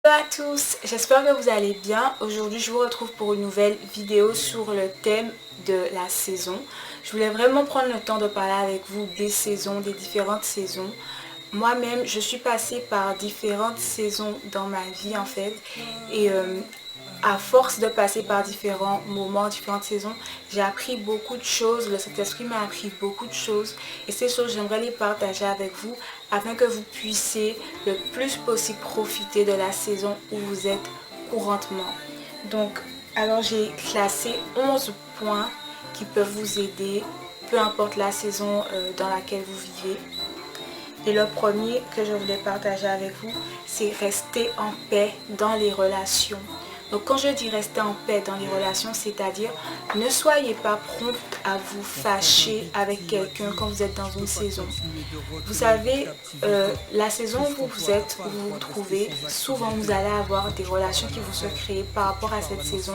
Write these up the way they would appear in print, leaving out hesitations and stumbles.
Bonjour à tous, j'espère que vous allez bien. Aujourd'hui je vous retrouve pour une nouvelle vidéo sur le thème de la saison. Je voulais vraiment prendre le temps de parler avec vous des saisons, des différentes saisons. Moi-même je suis passée par différentes saisons dans ma vie en fait et à force de passer par différents moments, différentes saisons, j'ai appris beaucoup de choses, le Saint-Esprit m'a appris beaucoup de choses et ces choses j'aimerais les partager avec vous afin que vous puissiez le plus possible profiter de la saison où vous êtes couramment. Donc, alors j'ai classé 11 points qui peuvent vous aider, peu importe la saison dans laquelle vous vivez. Et le premier que je voulais partager avec vous, c'est rester en paix dans les relations. Donc quand je dis rester en paix dans les relations, c'est-à-dire ne soyez pas prompt à vous fâcher avec quelqu'un quand vous êtes dans une saison. Vous savez, la saison où vous êtes, où vous vous trouvez, souvent vous allez avoir des relations qui vont se créer par rapport à cette saison.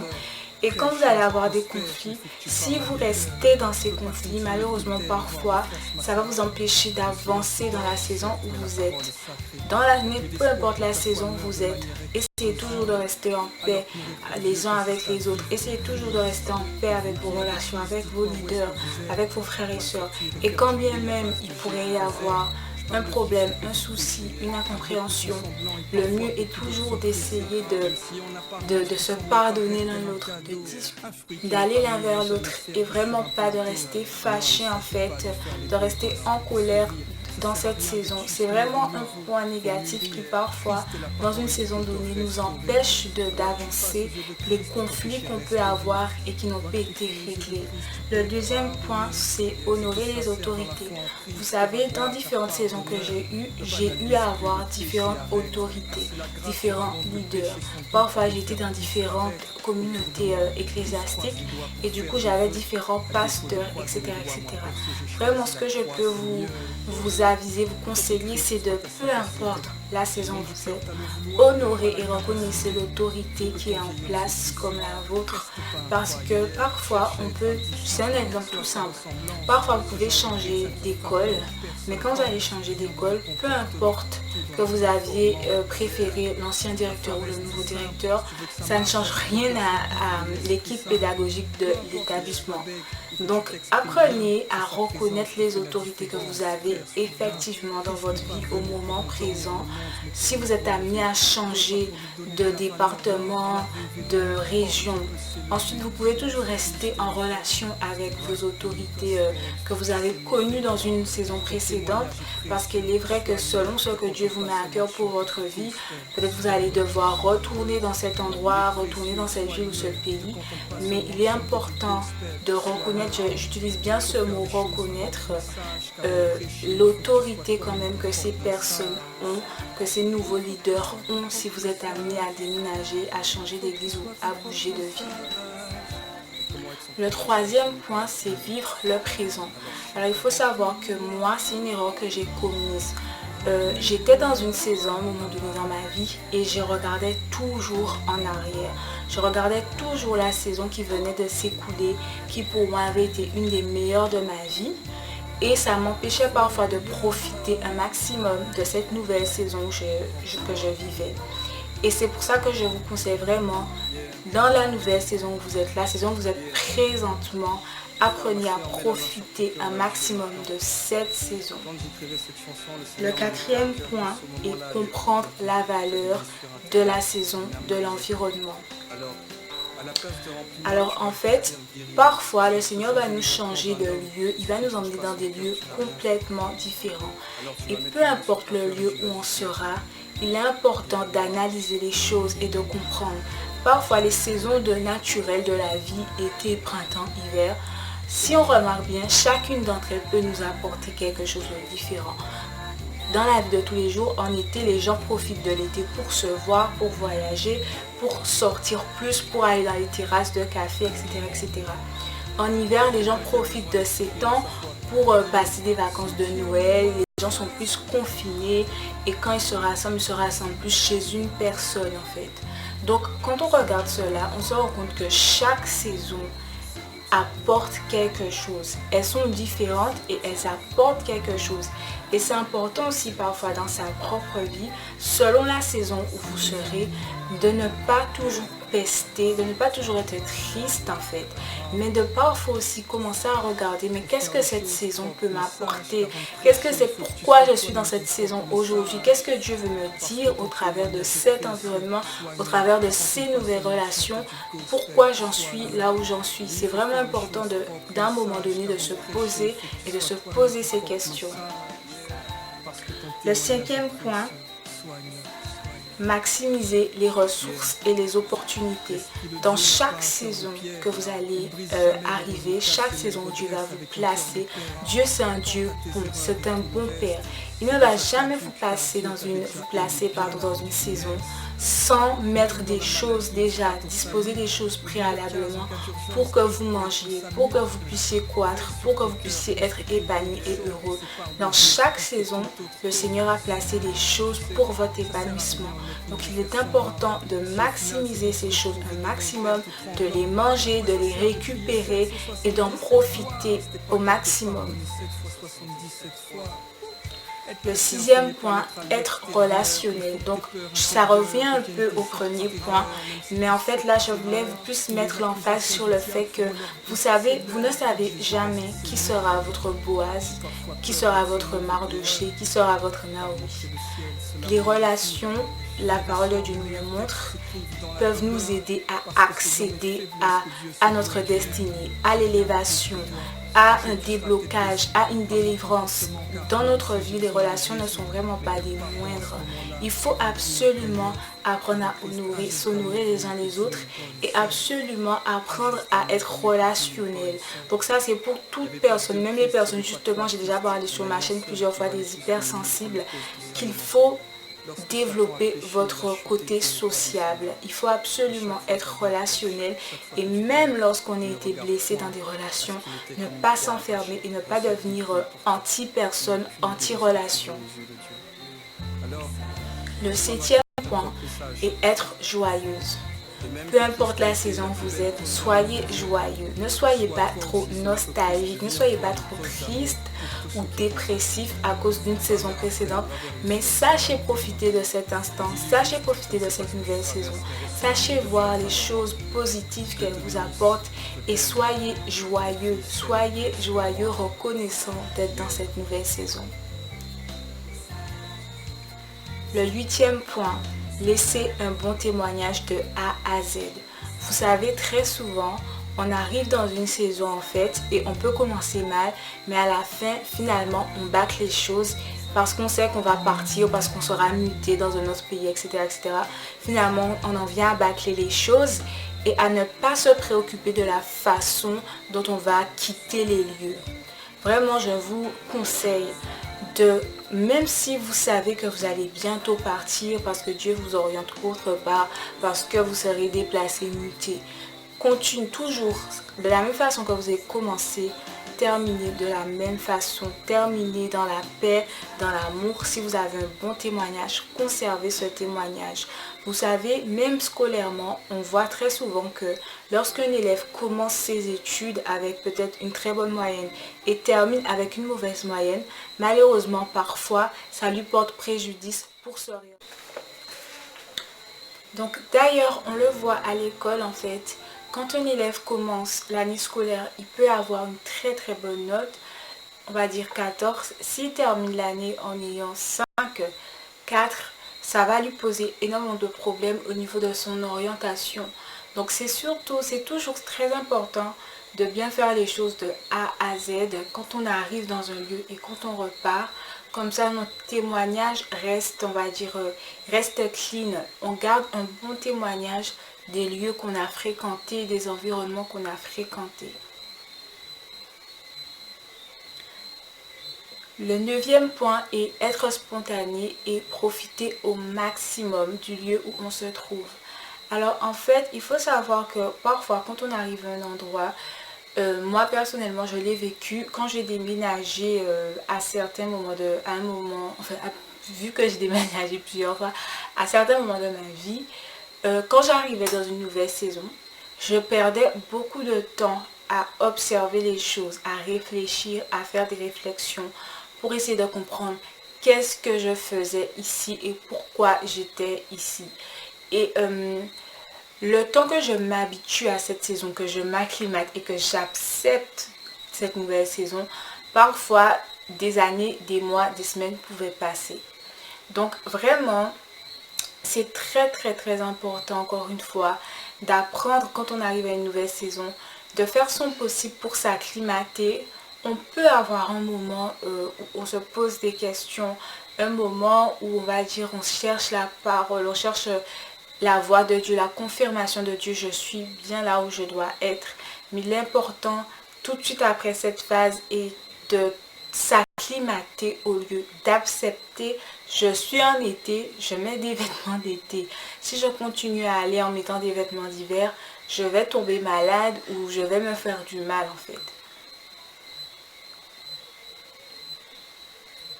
Et quand vous allez avoir des conflits, si vous restez dans ces conflits, malheureusement parfois, ça va vous empêcher d'avancer dans la saison où vous êtes. Dans l'année, peu importe la saison où vous êtes, essayez toujours de rester en paix les uns avec les autres. Essayez toujours de rester en paix avec vos relations, avec vos leaders, avec vos frères et sœurs. Et quand bien même il pourrait y avoir un problème, un souci, une incompréhension, le mieux est toujours d'essayer de se pardonner l'un l'autre, d'aller l'un vers l'autre et vraiment pas de rester fâché en fait, de rester en colère dans cette saison. C'est vraiment un point négatif qui parfois, dans une saison donnée, nous empêche d'avancer, les conflits qu'on peut avoir et qui n'ont pas été réglés. Le deuxième point, c'est honorer les autorités. Vous savez, dans différentes saisons que j'ai eu à avoir différentes autorités, différents leaders. Parfois, j'étais dans différentes communautés ecclésiastiques et du coup, j'avais différents pasteurs, etc., etc. Vraiment, ce que je peux vous aviser, vous conseiller, c'est de, peu importe la saison où vous êtes, honorer et reconnaissez l'autorité qui est en place comme la vôtre, parce que parfois on peut, c'est un exemple tout simple, parfois vous pouvez changer d'école, mais quand vous allez changer d'école, peu importe que vous aviez préféré l'ancien directeur ou le nouveau directeur, ça ne change rien à l'équipe pédagogique de l'établissement. Donc apprenez à reconnaître les autorités que vous avez effectivement dans votre vie au moment présent. Si vous êtes amené à changer de département, de région, ensuite vous pouvez toujours rester en relation avec vos autorités que vous avez connues dans une saison précédente, parce qu'il est vrai que selon ce que Dieu vous met à cœur pour votre vie, peut-être vous allez devoir retourner dans cet endroit, retourner dans cette ville ou ce pays, mais il est important de reconnaître, j'utilise bien ce mot reconnaître, l'autorité quand même que ces personnes ont, que ces nouveaux leaders ont si vous êtes amené à déménager, à changer d'église ou à bouger de ville. Le troisième point, c'est vivre le présent. Alors il faut savoir que moi, c'est une erreur que j'ai commise. J'étais dans une saison, à un moment donné dans ma vie, et je regardais toujours en arrière. Je regardais toujours la saison qui venait de s'écouler, qui pour moi avait été une des meilleures de ma vie. Et ça m'empêchait parfois de profiter un maximum de cette nouvelle saison que je vivais. Et c'est pour ça que je vous conseille vraiment, dans la nouvelle saison où vous êtes, la saison où vous êtes présentement, apprenez à profiter un maximum de cette saison. Le quatrième point est comprendre la valeur de la saison, de l'environnement. Alors en fait, parfois le Seigneur va nous changer de lieu, il va nous emmener dans des lieux complètement différents. Et peu importe le lieu où on sera, il est important d'analyser les choses et de comprendre. Parfois les saisons naturelles de la vie, été, printemps, hiver, si on remarque bien, chacune d'entre elles peut nous apporter quelque chose de différent. Dans la vie de tous les jours, en été, les gens profitent de l'été pour se voir, pour voyager, pour sortir plus, pour aller dans les terrasses de café, etc., etc. En hiver, les gens profitent de ces temps pour passer des vacances de Noël. Les gens sont plus confinés et quand ils se rassemblent plus chez une personne en fait. Donc quand on regarde cela, on se rend compte que chaque saison apportent quelque chose. Elles sont différentes et elles apportent quelque chose. Et c'est important aussi parfois dans sa propre vie, selon la saison où vous serez, de ne pas toujours pester, de ne pas toujours être triste en fait, mais de parfois aussi commencer à regarder, mais qu'est-ce que cette saison peut m'apporter? Qu'est-ce que c'est? Pourquoi je suis dans cette saison aujourd'hui? Qu'est-ce que Dieu veut me dire au travers de cet environnement, au travers de ces nouvelles relations? Pourquoi j'en suis là où j'en suis? C'est vraiment important d'un moment donné de se poser et de se poser ces questions. Le cinquième point, maximiser les ressources et les opportunités. Dans chaque saison que vous allez arriver, chaque saison où Dieu va vous placer, Dieu c'est un Dieu bon, c'est un bon Père. Il ne va jamais vous placer dans une saison sans mettre des choses déjà, disposer des choses préalablement pour que vous mangiez, pour que vous puissiez croître, pour que vous puissiez être épanoui et heureux. Dans chaque saison, le Seigneur a placé des choses pour votre épanouissement. Donc il est important de maximiser ces choses un maximum, de les manger, de les récupérer et d'en profiter au maximum. Le sixième point, être relationnel. Donc, ça revient un peu au premier point. Mais en fait, là, je voulais plus mettre l'emphase sur le fait que, vous ne savez jamais qui sera votre Boaz, qui sera votre Mardoché, qui sera votre Naomi. Les relations, la parole de Dieu nous le montre, peuvent nous aider à accéder à notre destinée, à l'élévation, à un déblocage, à une délivrance. Dans notre vie, les relations ne sont vraiment pas des moindres. Il faut absolument apprendre à s'honorer les uns les autres et absolument apprendre à être relationnel. Donc ça, c'est pour toute personne, même les personnes, justement, j'ai déjà parlé sur ma chaîne plusieurs fois des hypersensibles, qu'il faut développer votre côté sociable. Il faut absolument être relationnel et même lorsqu'on a été blessé dans des relations, ne pas s'enfermer et ne pas devenir anti-personne, anti-relation. Le septième point est être joyeuse. Peu importe la saison où vous êtes, soyez joyeux. Ne soyez pas trop nostalgique, ne soyez pas trop triste ou dépressif à cause d'une saison précédente, mais sachez profiter de cet instant, sachez profiter de cette nouvelle saison, sachez voir les choses positives qu'elle vous apporte et soyez joyeux, reconnaissant d'être dans cette nouvelle saison. Le huitième point, laissez un bon témoignage de A à Z. Vous savez, très souvent, on arrive dans une saison en fait et on peut commencer mal, mais à la fin, finalement, on bâcle les choses parce qu'on sait qu'on va partir, parce qu'on sera muté dans un autre pays, etc., etc. Finalement, on en vient à bâcler les choses et à ne pas se préoccuper de la façon dont on va quitter les lieux. Vraiment, je vous conseille même si vous savez que vous allez bientôt partir parce que Dieu vous oriente autre part, parce que vous serez déplacé, muté, continue toujours de la même façon que vous avez commencé, terminez de la même façon, terminez dans la paix, dans l'amour. Si vous avez un bon témoignage, conservez ce témoignage. Vous savez, même scolairement, on voit très souvent que lorsqu'un élève commence ses études avec peut-être une très bonne moyenne et termine avec une mauvaise moyenne, malheureusement, parfois, ça lui porte préjudice pour se réorienter. Donc d'ailleurs, on le voit à l'école en fait. Quand un élève commence l'année scolaire, il peut avoir une très très bonne note, on va dire 14. S'il termine l'année en ayant 5, 4, ça va lui poser énormément de problèmes au niveau de son orientation. Donc c'est toujours très important de bien faire les choses de A à Z quand on arrive dans un lieu et quand on repart. Comme ça, notre témoignage reste, on va dire, reste clean. On garde un bon témoignage des lieux qu'on a fréquentés, des environnements qu'on a fréquentés. Le 9e point est être spontané et profiter au maximum du lieu où on se trouve. Alors en fait, il faut savoir que parfois quand on arrive à un endroit, moi personnellement je l'ai vécu quand j'ai déménagé à certains moments vu que j'ai déménagé plusieurs fois, à certains moments de ma vie, quand j'arrivais dans une nouvelle saison, je perdais beaucoup de temps à observer les choses, à réfléchir, à faire des réflexions pour essayer de comprendre qu'est-ce que je faisais ici et pourquoi j'étais ici. Et le temps que je m'habitue à cette saison, que je m'acclimate et que j'accepte cette nouvelle saison, parfois des années, des mois, des semaines pouvaient passer. Donc vraiment, c'est très important, encore une fois, d'apprendre quand on arrive à une nouvelle saison, de faire son possible pour s'acclimater. On peut avoir un moment où on se pose des questions, un moment où on va dire on cherche la parole, on cherche la voix de Dieu, la confirmation de Dieu, je suis bien là où je dois être. Mais l'important tout de suite après cette phase est de s'acclimater au lieu d'accepter. Je suis en été, je mets des vêtements d'été. Si je continue à aller en mettant des vêtements d'hiver, je vais tomber malade ou je vais me faire du mal en fait.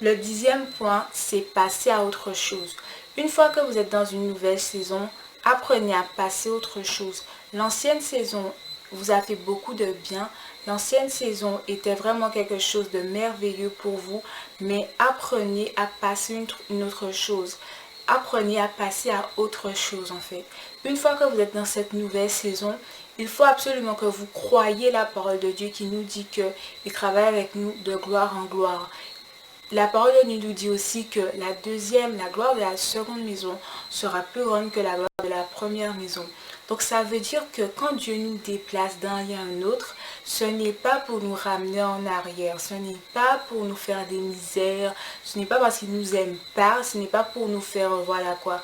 Le 10e point, c'est passer à autre chose. Une fois que vous êtes dans une nouvelle saison, apprenez à passer à autre chose. L'ancienne saison vous a fait beaucoup de bien. L'ancienne saison était vraiment quelque chose de merveilleux pour vous, mais apprenez à passer une autre chose. Apprenez à passer à autre chose en fait. Une fois que vous êtes dans cette nouvelle saison, il faut absolument que vous croyiez la parole de Dieu qui nous dit qu'il travaille avec nous de gloire en gloire. La parole de Dieu nous dit aussi que la gloire de la seconde maison sera plus grande que la gloire de la première maison. Donc ça veut dire que quand Dieu nous déplace d'un lieu à un autre, ce n'est pas pour nous ramener en arrière, ce n'est pas pour nous faire des misères, ce n'est pas parce qu'il nous aime pas, ce n'est pas pour nous faire, voilà quoi,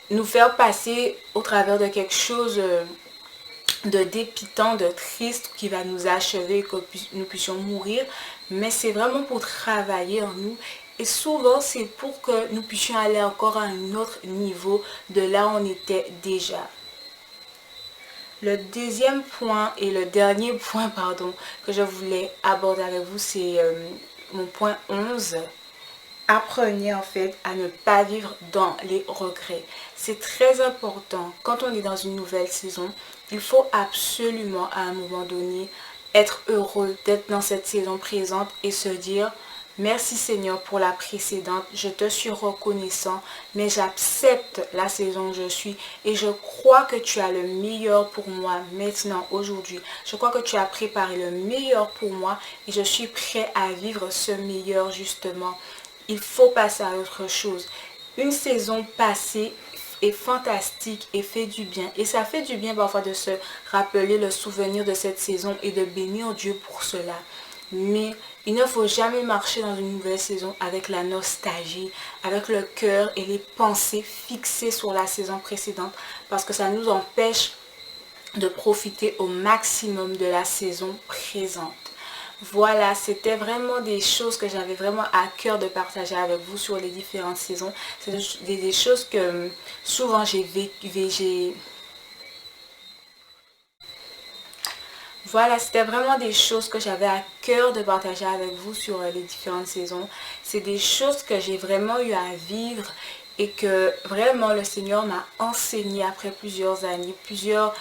nous faire passer au travers de quelque chose de dépitant, de triste qui va nous achever, que nous puissions mourir, mais c'est vraiment pour travailler en nous et souvent c'est pour que nous puissions aller encore à un autre niveau de là où on était déjà. Le deuxième point et le dernier point que je voulais aborder avec vous, c'est mon point 11. Apprenez en fait à ne pas vivre dans les regrets. C'est très important. Quand on est dans une nouvelle saison, il faut absolument à un moment donné être heureux d'être dans cette saison présente et se dire merci Seigneur pour la précédente, je te suis reconnaissant, mais j'accepte la saison où je suis et je crois que tu as le meilleur pour moi maintenant, aujourd'hui. Je crois que tu as préparé le meilleur pour moi et je suis prêt à vivre ce meilleur justement. Il faut passer à autre chose. Une saison passée est fantastique et fait du bien. Et ça fait du bien parfois de se rappeler le souvenir de cette saison et de bénir Dieu pour cela. Mais il ne faut jamais marcher dans une nouvelle saison avec la nostalgie, avec le cœur et les pensées fixées sur la saison précédente parce que ça nous empêche de profiter au maximum de la saison présente. Voilà, c'était vraiment des choses que j'avais vraiment à cœur de partager avec vous sur les différentes saisons. C'est des choses que souvent j'ai vécues. Voilà, c'était vraiment des choses que j'avais à cœur de partager avec vous sur les différentes saisons. C'est des choses que j'ai vraiment eu à vivre et que vraiment le Seigneur m'a enseigné après plusieurs années, plusieurs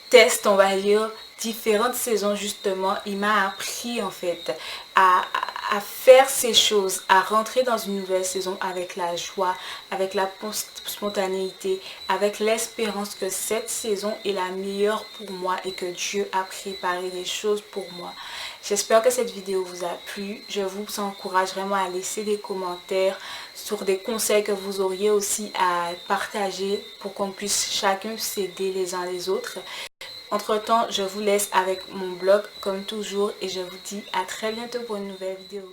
tests, on va dire, différentes saisons justement. Il m'a appris en fait à faire ces choses, à rentrer dans une nouvelle saison avec la joie, avec la spontanéité, avec l'espérance que cette saison est la meilleure pour moi et que Dieu a préparé des choses pour moi. J'espère que cette vidéo vous a plu. Je vous encourage vraiment à laisser des commentaires sur des conseils que vous auriez aussi à partager pour qu'on puisse chacun s'aider les uns les autres. Entre-temps, je vous laisse avec mon blog comme toujours et je vous dis à très bientôt pour une nouvelle vidéo.